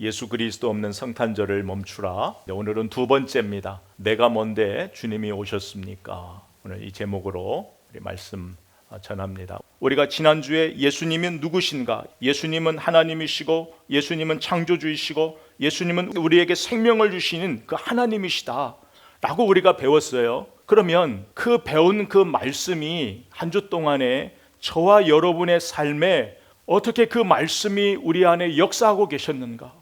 예수 그리스도 없는 성탄절을 멈추라. 오늘은 두 번째입니다. 내가 뭔데 주님이 오셨습니까? 오늘 이 제목으로 우리 말씀 전합니다. 우리가 지난주에 예수님은 누구신가? 예수님은 하나님이시고 예수님은 창조주이시고 예수님은 우리에게 생명을 주시는 그 하나님이시다 라고 우리가 배웠어요. 그러면 그 배운 그 말씀이 한 주 동안에 저와 여러분의 삶에 어떻게 그 말씀이 우리 안에 역사하고 계셨는가?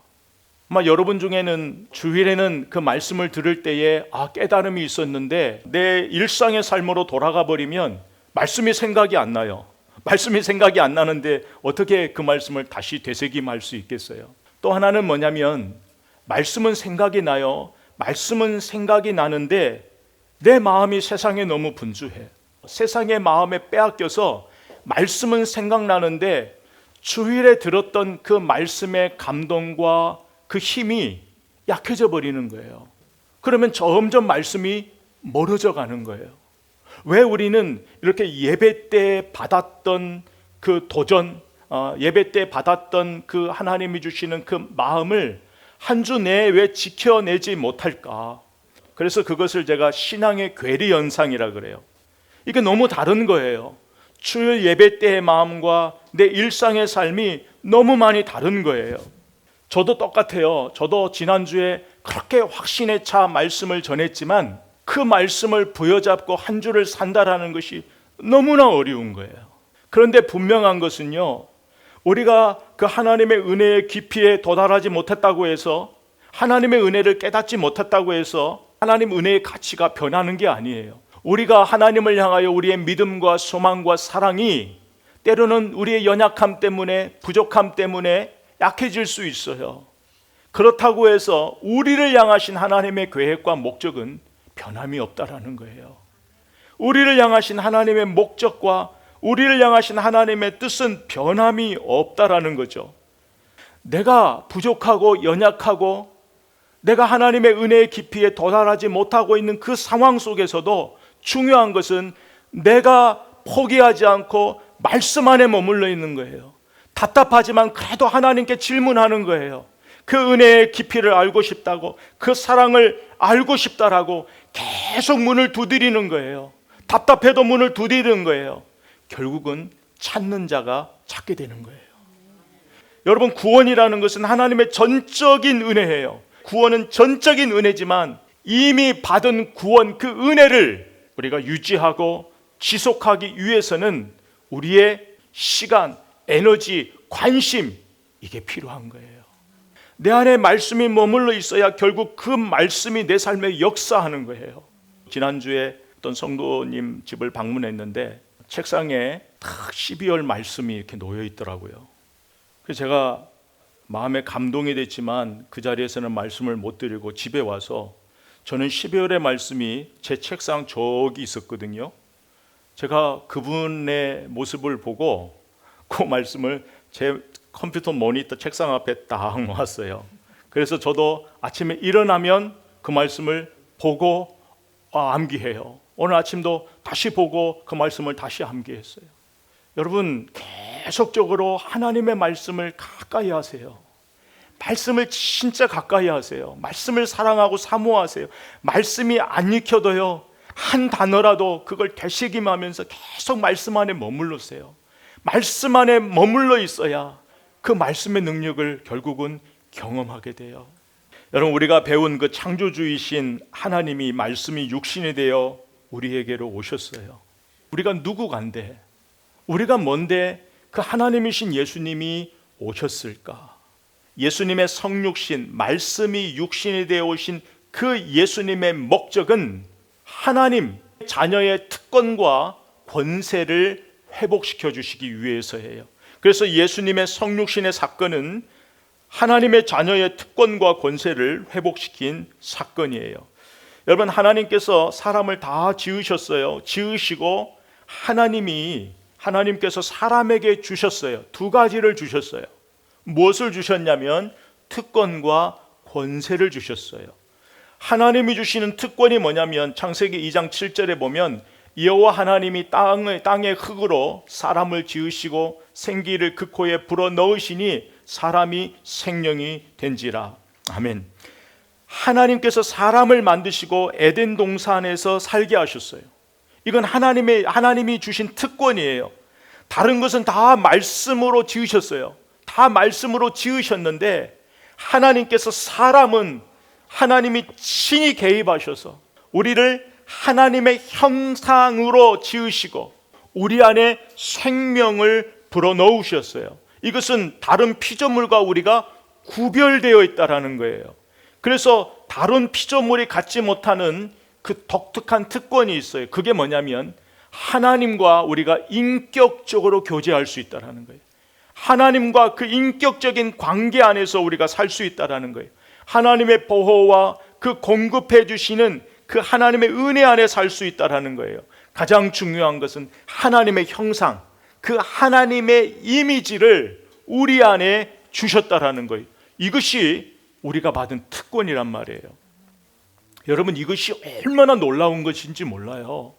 아마 여러분 중에는 주일에는 그 말씀을 들을 때에 깨달음이 있었는데 내 일상의 삶으로 돌아가 버리면 말씀이 생각이 안 나요. 말씀이 생각이 안 나는데 어떻게 그 말씀을 다시 되새김할 수 있겠어요? 또 하나는 뭐냐면 말씀은 생각이 나요. 말씀은 생각이 나는데 내 마음이 세상에 너무 분주해. 세상의 마음에 빼앗겨서 말씀은 생각나는데 주일에 들었던 그 말씀의 감동과 그 힘이 약해져 버리는 거예요. 그러면 점점 말씀이 멀어져 가는 거예요. 왜 우리는 이렇게 예배 때 받았던 그 도전, 예배 때 받았던 그 하나님이 주시는 그 마음을 한 주 내에 왜 지켜내지 못할까? 그래서 그것을 제가 신앙의 괴리 현상이라 그래요. 이게 너무 다른 거예요. 주일 예배 때의 마음과 내 일상의 삶이 너무 많이 다른 거예요. 저도 똑같아요. 저도 지난주에 그렇게 확신에 차 말씀을 전했지만 그 말씀을 부여잡고 한 주를 산다라는 것이 너무나 어려운 거예요. 그런데 분명한 것은요, 우리가 그 하나님의 은혜의 깊이에 도달하지 못했다고 해서, 하나님의 은혜를 깨닫지 못했다고 해서 하나님 은혜의 가치가 변하는 게 아니에요. 우리가 하나님을 향하여 우리의 믿음과 소망과 사랑이 때로는 우리의 연약함 때문에, 부족함 때문에 약해질 수 있어요. 그렇다고 해서 우리를 향하신 하나님의 계획과 목적은 변함이 없다라는 거예요. 우리를 향하신 하나님의 목적과 우리를 향하신 하나님의 뜻은 변함이 없다라는 거죠. 내가 부족하고 연약하고 내가 하나님의 은혜의 깊이에 도달하지 못하고 있는 그 상황 속에서도 중요한 것은 내가 포기하지 않고 말씀 안에 머물러 있는 거예요. 답답하지만 그래도 하나님께 질문하는 거예요. 그 은혜의 깊이를 알고 싶다고, 그 사랑을 알고 싶다라고 계속 문을 두드리는 거예요. 답답해도 문을 두드리는 거예요. 결국은 찾는 자가 찾게 되는 거예요. 여러분, 구원이라는 것은 하나님의 전적인 은혜예요. 구원은 전적인 은혜지만 이미 받은 구원, 그 은혜를 우리가 유지하고 지속하기 위해서는 우리의 시간, 에너지, 관심, 이게 필요한 거예요. 내 안에 말씀이 머물러 있어야 결국 그 말씀이 내 삶에 역사하는 거예요. 지난주에 어떤 성도님 집을 방문했는데 책상에 딱 12월 말씀이 이렇게 놓여 있더라고요. 그래서 제가 마음에 감동이 됐지만 그 자리에서는 말씀을 못 드리고 집에 와서 저는 12월의 말씀이 제 책상 저기 있었거든요. 제가 그분의 모습을 보고 그 말씀을 제 컴퓨터 모니터 책상 앞에 딱 놓았어요. 그래서 저도 아침에 일어나면 그 말씀을 보고 암기해요. 오늘 아침도 다시 보고 그 말씀을 다시 암기했어요. 여러분, 계속적으로 하나님의 말씀을 가까이 하세요. 말씀을 진짜 가까이 하세요. 말씀을 사랑하고 사모하세요. 말씀이 안 익혀도요, 한 단어라도 그걸 되새김하면서 계속 말씀 안에 머물러세요. 말씀 안에 머물러 있어야 그 말씀의 능력을 결국은 경험하게 돼요. 여러분, 우리가 배운 그 창조주이신 하나님이 말씀이 육신이 되어 우리에게로 오셨어요. 우리가 누구간데, 우리가 뭔데 그 하나님이신 예수님이 오셨을까? 예수님의 성육신, 말씀이 육신이 되어 오신 그 예수님의 목적은 하나님 자녀의 특권과 권세를 회복시켜 주시기 위해서예요. 그래서 예수님의 성육신의 사건은 하나님의 자녀의 특권과 권세를 회복시킨 사건이에요. 여러분, 하나님께서 사람을 다 지으셨어요. 지으시고 하나님께서 사람에게 주셨어요. 두 가지를 주셨어요. 무엇을 주셨냐면 특권과 권세를 주셨어요. 하나님이 주시는 특권이 뭐냐면 창세기 2장 7절에 보면 여호와 하나님이 땅의 흙으로 사람을 지으시고 생기를 그 코에 불어 넣으시니 사람이 생명이 된지라. 아멘. 하나님께서 사람을 만드시고 에덴 동산에서 살게 하셨어요. 이건 하나님이 주신 특권이에요. 다른 것은 다 말씀으로 지으셨어요. 다 말씀으로 지으셨는데 하나님께서 사람은 하나님이 친히 개입하셔서 우리를 하나님의 형상으로 지으시고 우리 안에 생명을 불어넣으셨어요. 이것은 다른 피조물과 우리가 구별되어 있다는 거예요. 그래서 다른 피조물이 갖지 못하는 그 독특한 특권이 있어요. 그게 뭐냐면 하나님과 우리가 인격적으로 교제할 수 있다는 거예요. 하나님과 그 인격적인 관계 안에서 우리가 살 수 있다는 거예요. 하나님의 보호와 그 공급해 주시는 그 하나님의 은혜 안에 살 수 있다는 거예요. 가장 중요한 것은 하나님의 형상, 그 하나님의 이미지를 우리 안에 주셨다는 거예요. 이것이 우리가 받은 특권이란 말이에요. 여러분, 이것이 얼마나 놀라운 것인지 몰라요.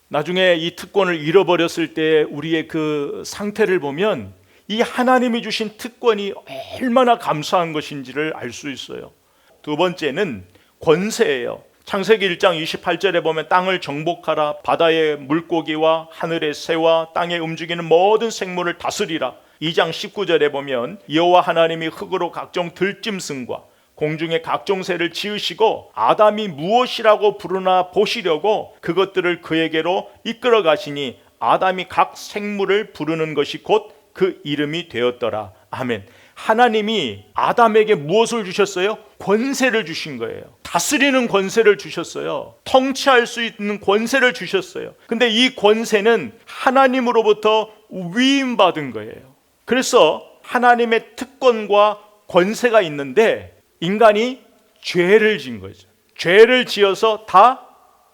나중에 이 특권을 잃어버렸을 때 우리의 그 상태를 보면 이 하나님이 주신 특권이 얼마나 감사한 것인지를 알 수 있어요. 두 번째는 권세예요. 창세기 1장 28절에 보면 땅을 정복하라, 바다의 물고기와 하늘의 새와 땅에 움직이는 모든 생물을 다스리라. 2장 19절에 보면 여호와 하나님이 흙으로 각종 들짐승과 공중의 각종 새를 지으시고 아담이 무엇이라고 부르나 보시려고 그것들을 그에게로 이끌어 가시니 아담이 각 생물을 부르는 것이 곧 그 이름이 되었더라. 아멘. 하나님이 아담에게 무엇을 주셨어요? 권세를 주신 거예요. 다스리는 권세를 주셨어요. 통치할 수 있는 권세를 주셨어요. 근데 이 권세는 하나님으로부터 위임받은 거예요. 그래서 하나님의 특권과 권세가 있는데 인간이 죄를 지은 거죠. 죄를 지어서 다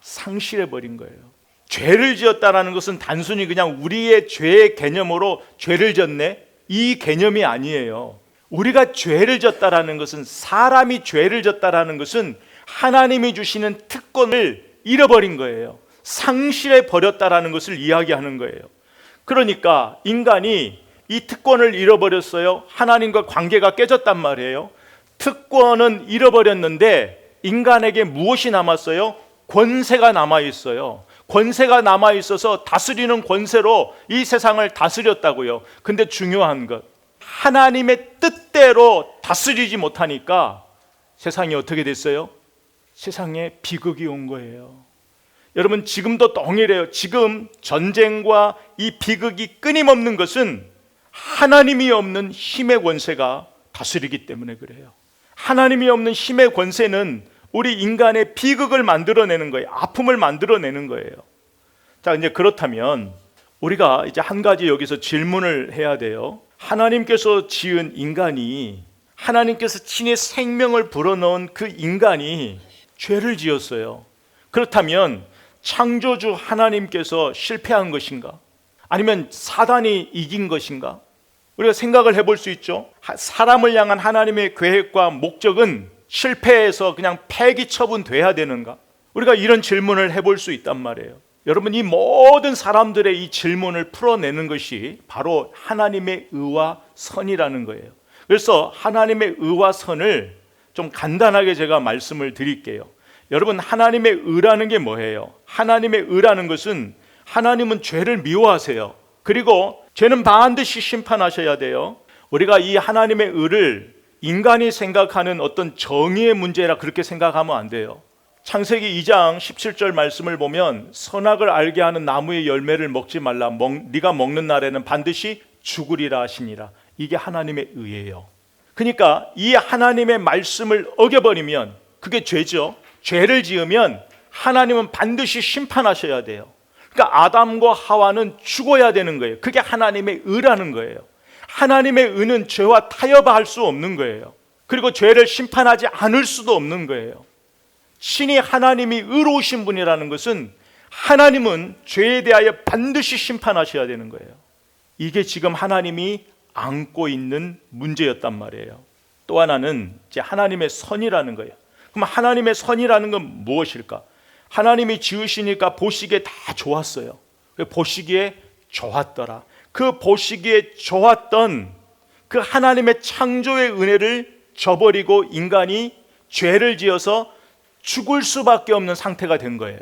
상실해버린 거예요. 죄를 지었다는 것은 단순히 그냥 우리의 죄의 개념으로 죄를 졌네, 이 개념이 아니에요. 우리가 죄를 졌다라는 것은, 사람이 죄를 졌다라는 것은 하나님이 주시는 특권을 잃어버린 거예요. 상실해 버렸다라는 것을 이야기하는 거예요. 그러니까 인간이 이 특권을 잃어버렸어요. 하나님과 관계가 깨졌단 말이에요. 특권은 잃어버렸는데 인간에게 무엇이 남았어요? 권세가 남아있어요. 권세가 남아있어서 다스리는 권세로 이 세상을 다스렸다고요. 근데 중요한 것, 하나님의 뜻대로 다스리지 못하니까 세상이 어떻게 됐어요? 세상에 비극이 온 거예요. 여러분, 지금도 동일해요. 지금 전쟁과 이 비극이 끊임없는 것은 하나님이 없는 힘의 권세가 다스리기 때문에 그래요. 하나님이 없는 힘의 권세는 우리 인간의 비극을 만들어내는 거예요. 아픔을 만들어내는 거예요. 자, 이제 그렇다면 우리가 이제 한 가지 여기서 질문을 해야 돼요. 하나님께서 지은 인간이, 하나님께서 친히 생명을 불어넣은 그 인간이 죄를 지었어요. 그렇다면 창조주 하나님께서 실패한 것인가? 아니면 사단이 이긴 것인가? 우리가 생각을 해볼 수 있죠. 사람을 향한 하나님의 계획과 목적은 실패해서 그냥 폐기 처분돼야 되는가? 우리가 이런 질문을 해볼 수 있단 말이에요. 여러분, 이 모든 사람들의 이 질문을 풀어내는 것이 바로 하나님의 의와 선이라는 거예요. 그래서 하나님의 의와 선을 좀 간단하게 제가 말씀을 드릴게요. 여러분, 하나님의 의라는 게 뭐예요? 하나님의 의라는 것은 하나님은 죄를 미워하세요. 그리고 죄는 반드시 심판하셔야 돼요. 우리가 이 하나님의 의를 인간이 생각하는 어떤 정의의 문제라 그렇게 생각하면 안 돼요. 창세기 2장 17절 말씀을 보면 선악을 알게 하는 나무의 열매를 먹지 말라. 네가 먹는 날에는 반드시 죽으리라 하시니라. 이게 하나님의 의예요. 그러니까 이 하나님의 말씀을 어겨버리면 그게 죄죠. 죄를 지으면 하나님은 반드시 심판하셔야 돼요. 그러니까 아담과 하와는 죽어야 되는 거예요. 그게 하나님의 의라는 거예요. 하나님의 의는 죄와 타협할 수 없는 거예요. 그리고 죄를 심판하지 않을 수도 없는 거예요. 신이 하나님이 의로우신 분이라는 것은 하나님은 죄에 대하여 반드시 심판하셔야 되는 거예요. 이게 지금 하나님이 안고 있는 문제였단 말이에요. 또 하나는 이제 하나님의 선이라는 거예요. 그럼 하나님의 선이라는 건 무엇일까? 하나님이 지으시니까 보시기에 다 좋았어요. 보시기에 좋았더라. 그 보시기에 좋았던 그 하나님의 창조의 은혜를 저버리고 인간이 죄를 지어서 죽을 수밖에 없는 상태가 된 거예요.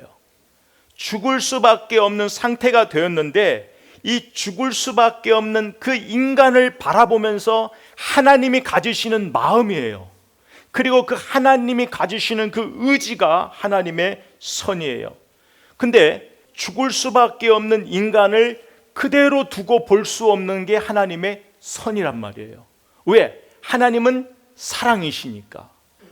죽을 수밖에 없는 상태가 되었는데, 이 죽을 수밖에 없는 그 인간을 바라보면서 하나님이 가지시는 마음이에요. 그리고 그 하나님이 가지시는 그 의지가 하나님의 선이에요. 근데 죽을 수밖에 없는 인간을 그대로 두고 볼 수 없는 게 하나님의 선이란 말이에요. 왜? 하나님은 사랑이시니까.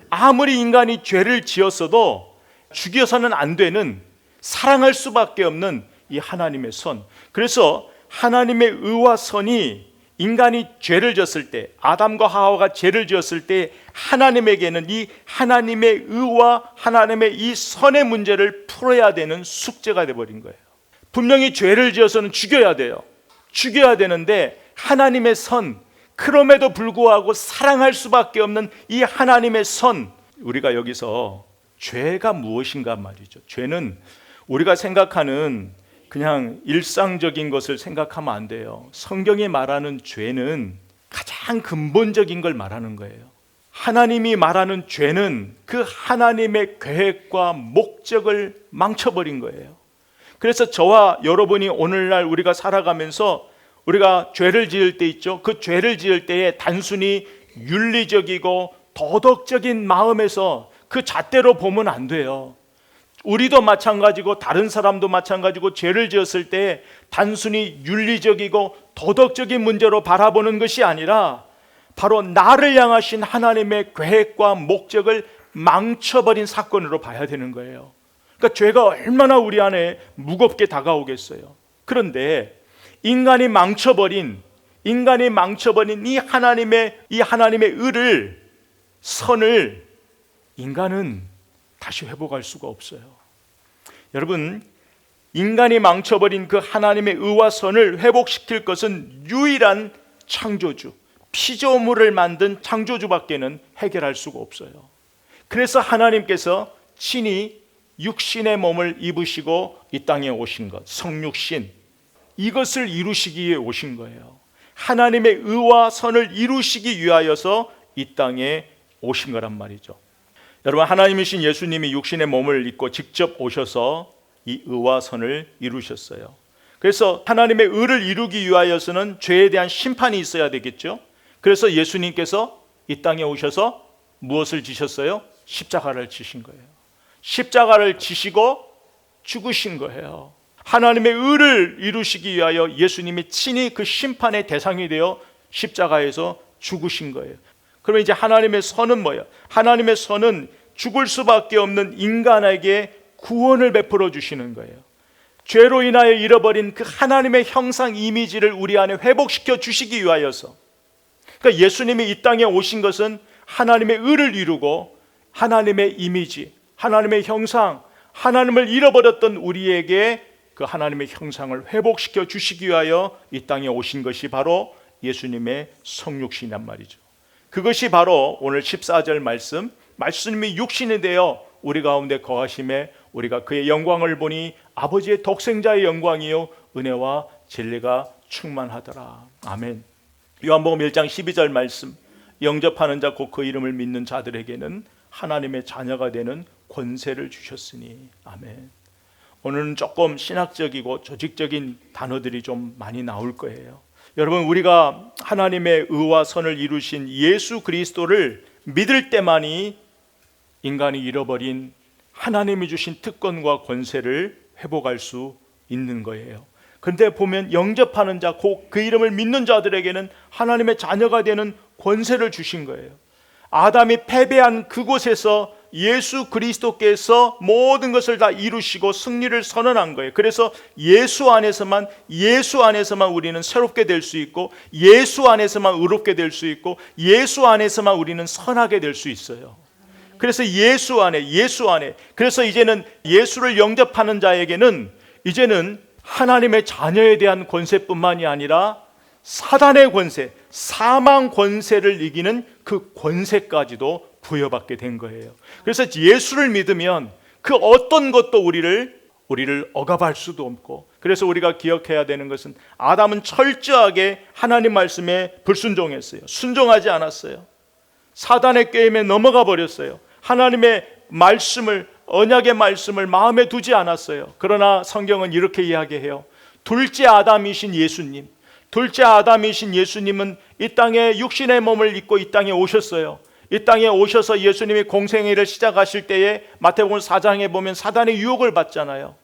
아무리 인간이 죄를 지었어도 죽여서는 안 되는, 사랑할 수밖에 없는 이 하나님의 선. 그래서 하나님의 의와 선이 인간이 죄를 지었을 때, 아담과 하와가 죄를 지었을 때 하나님에게는 이 하나님의 의와 하나님의 이 선의 문제를 풀어야 되는 숙제가 되어버린 거예요. 분명히 죄를 지어서는 죽여야 돼요. 죽여야 되는데 하나님의 선, 그럼에도 불구하고 사랑할 수밖에 없는 이 하나님의 선, 우리가 여기서 죄가 무엇인가 말이죠. 죄는 우리가 생각하는 그냥 일상적인 것을 생각하면 안 돼요. 성경이 말하는 죄는 가장 근본적인 걸 말하는 거예요. 하나님이 말하는 죄는 그 하나님의 계획과 목적을 망쳐버린 거예요. 그래서 저와 여러분이 오늘날 우리가 살아가면서 우리가 죄를 지을 때 있죠. 그 죄를 지을 때에 단순히 윤리적이고 도덕적인 마음에서 그 잣대로 보면 안 돼요. 우리도 마찬가지고 다른 사람도 마찬가지고 죄를 지었을 때 단순히 윤리적이고 도덕적인 문제로 바라보는 것이 아니라 바로 나를 향하신 하나님의 계획과 목적을 망쳐버린 사건으로 봐야 되는 거예요. 그러니까 죄가 얼마나 우리 안에 무겁게 다가오겠어요. 그런데 인간이 망쳐버린 이 하나님의 의를, 선을 인간은 다시 회복할 수가 없어요. 여러분, 인간이 망쳐버린 그 하나님의 의와 선을 회복시킬 것은 유일한 창조주, 피조물을 만든 창조주밖에는 해결할 수가 없어요. 그래서 하나님께서 친히 육신의 몸을 입으시고 이 땅에 오신 것, 성육신, 이것을 이루시기 위해 오신 거예요. 하나님의 의와 선을 이루시기 위하여서 이 땅에 오신 거란 말이죠. 여러분, 하나님이신 예수님이 육신의 몸을 입고 직접 오셔서 이 의와 선을 이루셨어요. 그래서 하나님의 의를 이루기 위하여서는 죄에 대한 심판이 있어야 되겠죠. 그래서 예수님께서 이 땅에 오셔서 무엇을 지셨어요? 십자가를 지신 거예요. 십자가를 지시고 죽으신 거예요. 하나님의 의를 이루시기 위하여 예수님이 친히 그 심판의 대상이 되어 십자가에서 죽으신 거예요. 그러면 이제 하나님의 선은 뭐예요? 하나님의 선은 죽을 수밖에 없는 인간에게 구원을 베풀어 주시는 거예요. 죄로 인하여 잃어버린 그 하나님의 형상 이미지를 우리 안에 회복시켜 주시기 위하여서. 그러니까 예수님이 이 땅에 오신 것은 하나님의 의를 이루고 하나님의 이미지, 하나님의 형상, 하나님을 잃어버렸던 우리에게 그 하나님의 형상을 회복시켜 주시기 위하여 이 땅에 오신 것이 바로 예수님의 성육신이란 말이죠. 그것이 바로 오늘 14절 말씀이 육신이 되어 우리 가운데 거하심에 우리가 그의 영광을 보니 아버지의 독생자의 영광이요 은혜와 진리가 충만하더라. 아멘. 요한복음 1장 12절 말씀, 영접하는 자 곧 그 이름을 믿는 자들에게는 하나님의 자녀가 되는 권세를 주셨으니. 아멘. 오늘은 조금 신학적이고 조직적인 단어들이 좀 많이 나올 거예요. 여러분, 우리가 하나님의 의와 선을 이루신 예수 그리스도를 믿을 때만이 인간이 잃어버린 하나님이 주신 특권과 권세를 회복할 수 있는 거예요. 그런데 보면 영접하는 자, 곧 그 이름을 믿는 자들에게는 하나님의 자녀가 되는 권세를 주신 거예요. 아담이 패배한 그곳에서 예수 그리스도께서 모든 것을 다 이루시고 승리를 선언한 거예요. 그래서 예수 안에서만 우리는 새롭게 될 수 있고, 예수 안에서만 의롭게 될 수 있고, 예수 안에서만 우리는 선하게 될 수 있어요. 그래서 예수 안에 그래서 이제는 예수를 영접하는 자에게는 이제는 하나님의 자녀에 대한 권세뿐만이 아니라 사단의 권세, 사망 권세를 이기는 그 권세까지도 부여받게 된 거예요. 그래서 예수를 믿으면 그 어떤 것도 우리를 우리를 억압할 수도 없고, 그래서 우리가 기억해야 되는 것은 아담은 철저하게 하나님 말씀에 불순종했어요. 순종하지 않았어요. 사단의 꾀임에 넘어가 버렸어요. 하나님의 말씀을, 언약의 말씀을 마음에 두지 않았어요. 그러나 성경은 이렇게 이야기해요. 둘째 아담이신 예수님, 둘째 아담이신 예수님은 이 땅에 육신의 몸을 입고 이 땅에 오셨어요. 이 땅에 오셔서 예수님이 공생애를 시작하실 때에 마태복음 4장에 보면 사단의 유혹을 받잖아요.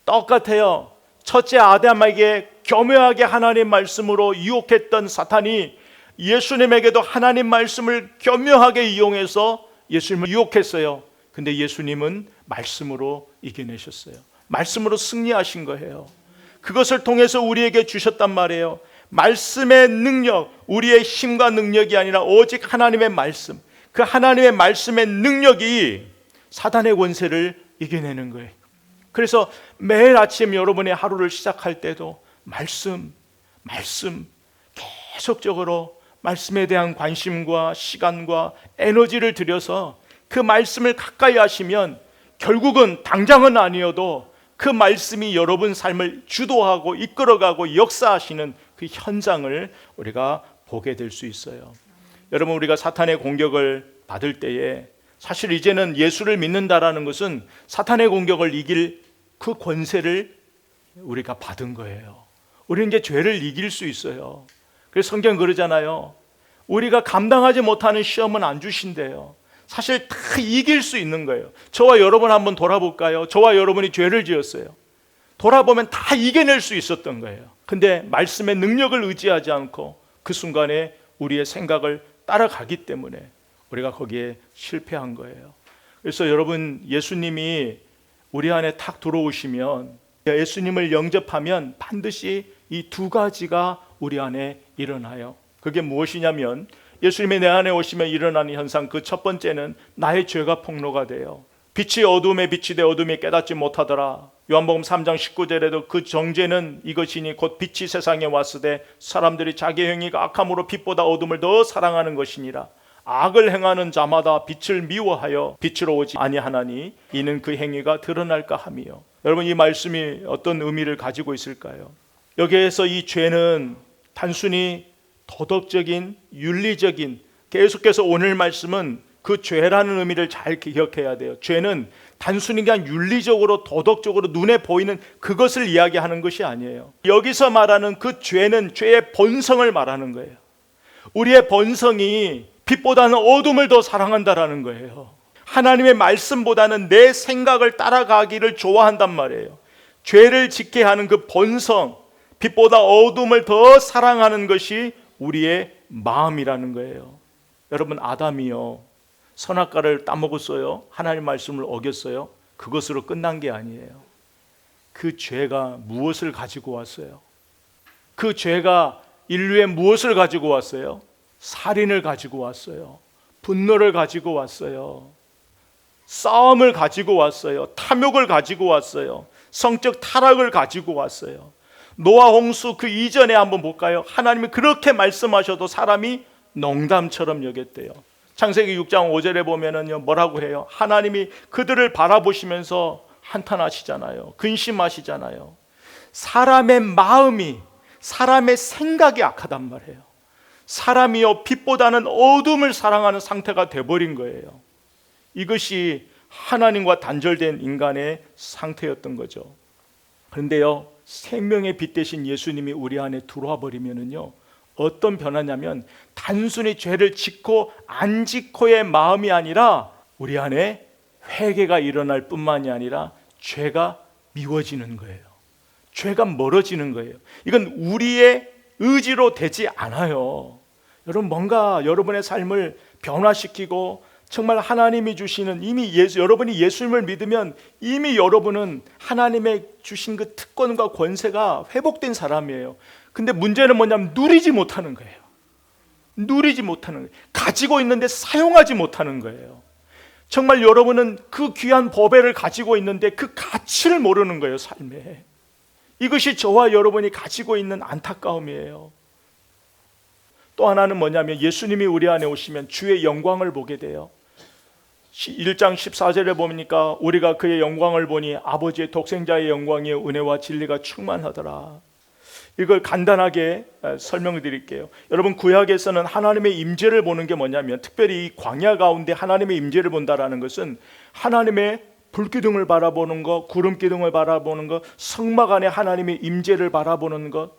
똑같아요. 첫째 아담에게 교묘하게 하나님 말씀으로 유혹했던 사탄이 예수님에게도 하나님 말씀을 교묘하게 이용해서 예수님을 유혹했어요. 근데 예수님은 말씀으로 이겨내셨어요. 말씀으로 승리하신 거예요. 그것을 통해서 우리에게 주셨단 말이에요. 말씀의 능력, 우리의 힘과 능력이 아니라 오직 하나님의 말씀, 그 하나님의 말씀의 능력이 사단의 권세를 이겨내는 거예요. 그래서 매일 아침 여러분의 하루를 시작할 때도 말씀 계속적으로 말씀에 대한 관심과 시간과 에너지를 들여서 그 말씀을 가까이 하시면 결국은 당장은 아니어도 그 말씀이 여러분 삶을 주도하고 이끌어가고 역사하시는 그 현장을 우리가 보게 될 수 있어요. 여러분, 우리가 사탄의 공격을 받을 때에 사실 이제는 예수를 믿는다라는 것은 사탄의 공격을 이길 그 권세를 우리가 받은 거예요. 우리는 이제 죄를 이길 수 있어요. 그래서 성경 그러잖아요. 우리가 감당하지 못하는 시험은 안 주신대요. 사실 다 이길 수 있는 거예요. 저와 여러분 한번 돌아볼까요? 저와 여러분이 죄를 지었어요. 돌아보면 다 이겨낼 수 있었던 거예요. 근데 말씀의 능력을 의지하지 않고 그 순간에 우리의 생각을 따라가기 때문에 우리가 거기에 실패한 거예요. 그래서 여러분, 예수님이 우리 안에 탁 들어오시면, 예수님을 영접하면 반드시 이 두 가지가 우리 안에 일어나요. 그게 무엇이냐면, 예수님이 내 안에 오시면 일어나는 현상, 그 첫 번째는 나의 죄가 폭로가 돼요. 빛이 어둠에 비치되 어둠이 깨닫지 못하더라. 요한복음 3장 19절에도 그 정죄는 이것이니 곧 빛이 세상에 왔으되 사람들이 자기 행위가 악함으로 빛보다 어둠을 더 사랑하는 것이니라. 악을 행하는 자마다 빛을 미워하여 빛으로 오지 아니하나니 이는 그 행위가 드러날까 함이요. 여러분, 이 말씀이 어떤 의미를 가지고 있을까요? 여기에서 이 죄는 단순히 도덕적인, 윤리적인, 계속해서 오늘 말씀은 그 죄라는 의미를 잘 기억해야 돼요. 죄는 단순히 그냥 윤리적으로, 도덕적으로 눈에 보이는 그것을 이야기하는 것이 아니에요. 여기서 말하는 그 죄는 죄의 본성을 말하는 거예요. 우리의 본성이 빛보다는 어둠을 더 사랑한다라는 거예요. 하나님의 말씀보다는 내 생각을 따라가기를 좋아한단 말이에요. 죄를 짓게 하는 그 본성, 빛보다 어둠을 더 사랑하는 것이 우리의 마음이라는 거예요. 여러분, 아담이요, 선악과를 따먹었어요. 하나님 말씀을 어겼어요. 그것으로 끝난 게 아니에요. 그 죄가 무엇을 가지고 왔어요? 그 죄가 인류에 무엇을 가지고 왔어요? 살인을 가지고 왔어요. 분노를 가지고 왔어요. 싸움을 가지고 왔어요. 탐욕을 가지고 왔어요. 성적 타락을 가지고 왔어요. 노아 홍수 그 이전에 한번 볼까요? 하나님이 그렇게 말씀하셔도 사람이 농담처럼 여겼대요. 창세기 6장 5절에 보면은요, 뭐라고 해요? 하나님이 그들을 바라보시면서 한탄하시잖아요. 근심하시잖아요. 사람의 마음이, 사람의 생각이 악하단 말이에요. 사람이요, 빛보다는 어둠을 사랑하는 상태가 돼버린 거예요. 이것이 하나님과 단절된 인간의 상태였던 거죠. 그런데요, 생명의 빛 대신 예수님이 우리 안에 들어와 버리면은요, 어떤 변화냐면 단순히 죄를 짓고 안 짓고의 마음이 아니라 우리 안에 회개가 일어날 뿐만이 아니라 죄가 미워지는 거예요. 죄가 멀어지는 거예요. 이건 우리의 의지로 되지 않아요. 여러분, 뭔가 여러분의 삶을 변화시키고 정말 하나님이 주시는, 이미 여러분이 예수님을 믿으면 이미 여러분은 하나님의 주신 그 특권과 권세가 회복된 사람이에요. 근데 문제는 뭐냐면 누리지 못하는 거예요. 누리지 못하는 거예요. 가지고 있는데 사용하지 못하는 거예요. 정말 여러분은 그 귀한 법회를 가지고 있는데 그 가치를 모르는 거예요, 삶에. 이것이 저와 여러분이 가지고 있는 안타까움이에요. 또 하나는 뭐냐면 예수님이 우리 안에 오시면 주의 영광을 보게 돼요. 1장 14절에 보니까 우리가 그의 영광을 보니 아버지의 독생자의 영광이요 은혜와 진리가 충만하더라. 이걸 간단하게 설명을 드릴게요. 여러분, 구약에서는 하나님의 임재를 보는 게 뭐냐면, 특별히 이 광야 가운데 하나님의 임재를 본다라는 것은 하나님의 불기둥을 바라보는 것, 구름기둥을 바라보는 것, 성막 안에 하나님의 임재를 바라보는 것,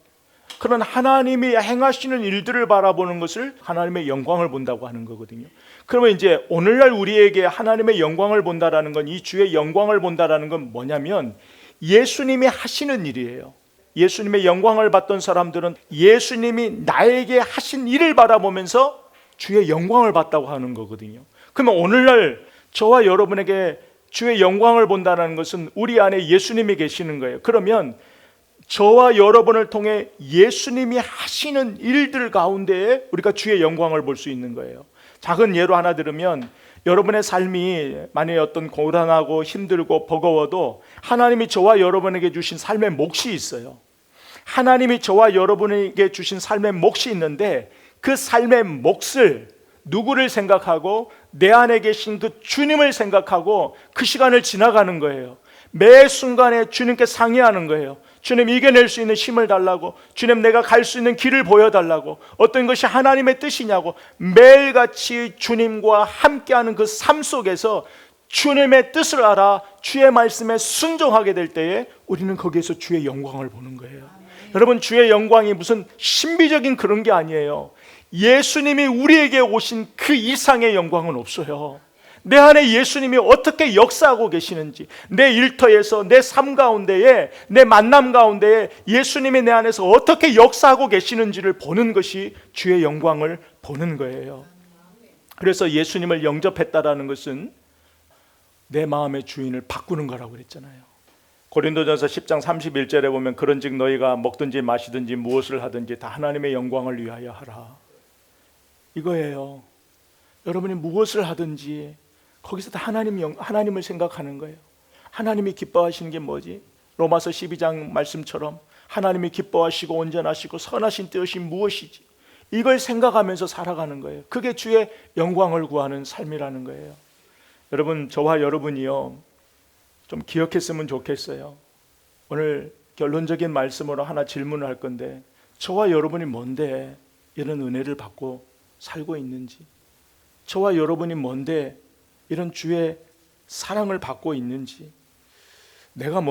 그런 하나님이 행하시는 일들을 바라보는 것을 하나님의 영광을 본다고 하는 거거든요. 그러면 이제 오늘날 우리에게 하나님의 영광을 본다라는 건, 이 주의 영광을 본다라는 건 뭐냐면 예수님이 하시는 일이에요. 예수님의 영광을 받던 사람들은 예수님이 나에게 하신 일을 바라보면서 주의 영광을 봤다고 하는 거거든요. 그러면 오늘날 저와 여러분에게 주의 영광을 본다는 것은 우리 안에 예수님이 계시는 거예요. 그러면 저와 여러분을 통해 예수님이 하시는 일들 가운데에 우리가 주의 영광을 볼 수 있는 거예요. 작은 예로 하나 들으면, 여러분의 삶이 만약에 어떤 고단하고 힘들고 버거워도 하나님이 저와 여러분에게 주신 삶의 몫이 있어요. 하나님이 저와 여러분에게 주신 삶의 몫이 있는데, 그 삶의 몫을 누구를 생각하고 내 안에 계신 그 주님을 생각하고 그 시간을 지나가는 거예요. 매 순간에 주님께 상의하는 거예요. 주님, 이겨낼 수 있는 힘을 달라고, 주님, 내가 갈 수 있는 길을 보여달라고, 어떤 것이 하나님의 뜻이냐고 매일같이 주님과 함께하는 그 삶 속에서 주님의 뜻을 알아 주의 말씀에 순종하게 될 때에 우리는 거기에서 주의 영광을 보는 거예요. 여러분, 주의 영광이 무슨 신비적인 그런 게 아니에요. 예수님이 우리에게 오신 그 이상의 영광은 없어요. 내 안에 예수님이 어떻게 역사하고 계시는지, 내 일터에서, 내 삶 가운데에, 내 만남 가운데에 예수님이 내 안에서 어떻게 역사하고 계시는지를 보는 것이 주의 영광을 보는 거예요. 그래서 예수님을 영접했다라는 것은 내 마음의 주인을 바꾸는 거라고 그랬잖아요. 고린도전서 10장 31절에 보면, 그런즉 너희가 먹든지 마시든지 무엇을 하든지 다 하나님의 영광을 위하여 하라. 이거예요. 여러분이 무엇을 하든지 거기서 다 하나님을 생각하는 거예요. 하나님이 기뻐하시는 게 뭐지? 로마서 12장 말씀처럼 하나님이 기뻐하시고 온전하시고 선하신 뜻이 무엇이지? 이걸 생각하면서 살아가는 거예요. 그게 주의 영광을 구하는 삶이라는 거예요. 여러분, 저와 여러분이요, 좀 기억했으면 좋겠어요. 오늘 결론적인 말씀으로 하나 질문을 할 건데, 저와 여러분이 뭔데 이런 은혜를 받고 살고 있는지, 저와 여러분이 뭔데 이런 주의 사랑을 받고 있는지, 내가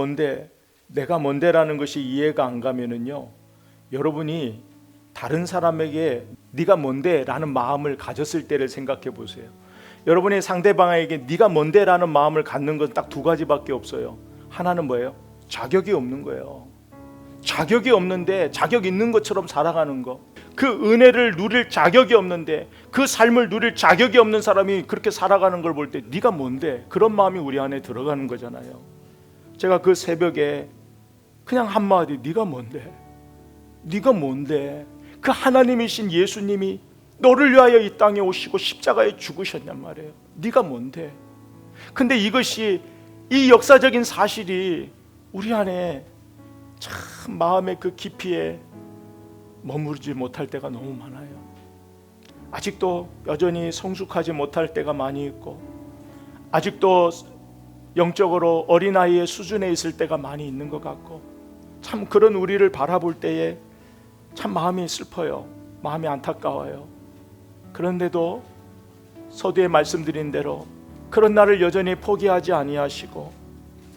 뭔데라는 것이 이해가 안 가면은요, 여러분이 다른 사람에게 네가 뭔데라는 마음을 가졌을 때를 생각해 보세요. 여러분이 상대방에게 네가 뭔데라는 마음을 갖는 건 딱 두 가지밖에 없어요. 하나는 뭐예요? 자격이 없는 거예요. 자격이 없는데 자격 있는 것처럼 살아가는 거. 그 은혜를 누릴 자격이 없는데, 그 삶을 누릴 자격이 없는 사람이 그렇게 살아가는 걸 볼 때 네가 뭔데? 그런 마음이 우리 안에 들어가는 거잖아요. 제가 그 새벽에 그냥 한마디, 네가 뭔데? 네가 뭔데? 그 하나님이신 예수님이 너를 위하여 이 땅에 오시고 십자가에 죽으셨냔 말이에요. 네가 뭔데? 근데 이것이, 이 역사적인 사실이 우리 안에 참 마음의 그 깊이에 머무르지 못할 때가 너무 많아요. 아직도 여전히 성숙하지 못할 때가 많이 있고, 아직도 영적으로 어린아이의 수준에 있을 때가 많이 있는 것 같고, 참 그런 우리를 바라볼 때에 참 마음이 슬퍼요. 마음이 안타까워요. 그런데도 서두에 말씀드린 대로 그런 나를 여전히 포기하지 아니하시고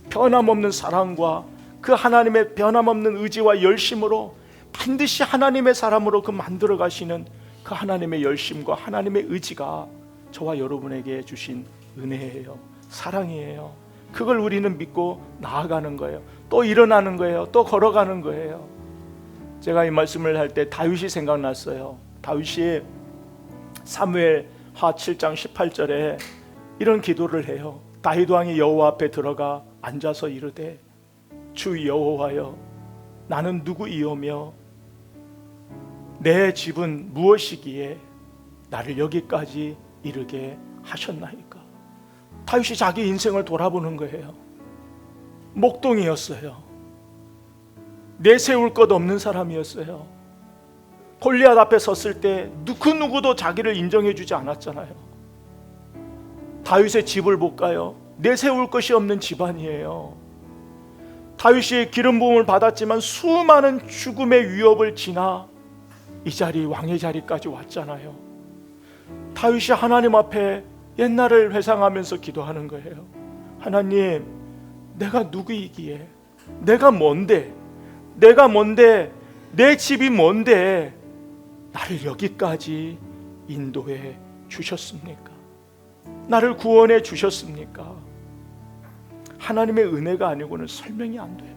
변함없는 사랑과 그 하나님의 변함없는 의지와 열심으로 반드시 하나님의 사람으로 그 만들어 가시는 그 하나님의 열심과 하나님의 의지가 저와 여러분에게 주신 은혜예요. 사랑이에요. 그걸 우리는 믿고 나아가는 거예요. 또 일어나는 거예요. 또 걸어가는 거예요. 제가 이 말씀을 할 때 다윗이 생각났어요. 다윗이 사무엘 하 7장 18절에 이런 기도를 해요. 다윗 왕이 여호와 앞에 들어가 앉아서 이르되, 주 여호와여, 나는 누구이오며 내 집은 무엇이기에 나를 여기까지 이르게 하셨나이까. 다윗이 자기 인생을 돌아보는 거예요. 목동이었어요. 내세울 것 없는 사람이었어요. 골리앗 앞에 섰을 때 그 누구도 자기를 인정해 주지 않았잖아요. 다윗의 집을 볼까요? 내세울 것이 없는 집안이에요. 다윗이 기름 부음을 받았지만 수많은 죽음의 위협을 지나 이 자리, 왕의 자리까지 왔잖아요. 다윗이 하나님 앞에 옛날을 회상하면서 기도하는 거예요. 하나님, 내가 누구이기에, 내가 뭔데, 내 집이 뭔데 나를 여기까지 인도해 주셨습니까? 나를 구원해 주셨습니까? 하나님의 은혜가 아니고는 설명이 안 돼요.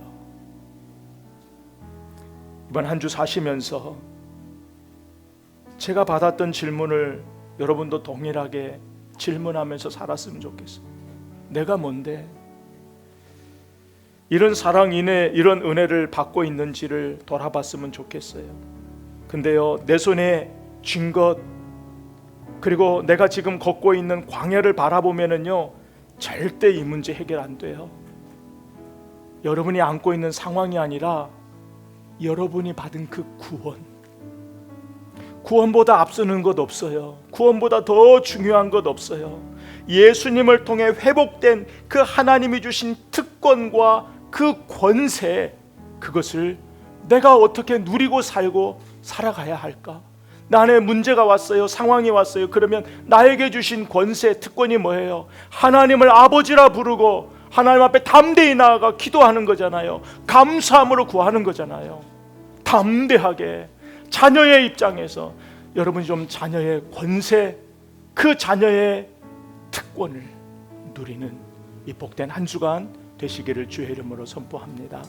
이번 한 주 사시면서 제가 받았던 질문을 여러분도 동일하게 질문하면서 살았으면 좋겠어요. 내가 뭔데? 이런 사랑, 이런 은혜를 받고 있는지를 돌아봤으면 좋겠어요. 근데요, 내 손에 쥔 것, 그리고 내가 지금 걷고 있는 광야를 바라보면은요, 절대 이 문제 해결 안 돼요. 여러분이 안고 있는 상황이 아니라 여러분이 받은 그 구원보다 앞서는 것 없어요. 구원보다 더 중요한 것 없어요. 예수님을 통해 회복된 그 하나님이 주신 특권과 그 권세, 그것을 내가 어떻게 누리고 살고 살아가야 할까? 나 안에 문제가 왔어요. 상황이 왔어요. 그러면 나에게 주신 권세, 특권이 뭐예요? 하나님을 아버지라 부르고 하나님 앞에 담대히 나아가 기도하는 거잖아요. 감사함으로 구하는 거잖아요. 담대하게 자녀의 입장에서 여러분이 좀 자녀의 권세, 그 자녀의 특권을 누리는 이 복된 한 주간 되시기를 주의 이름으로 선포합니다.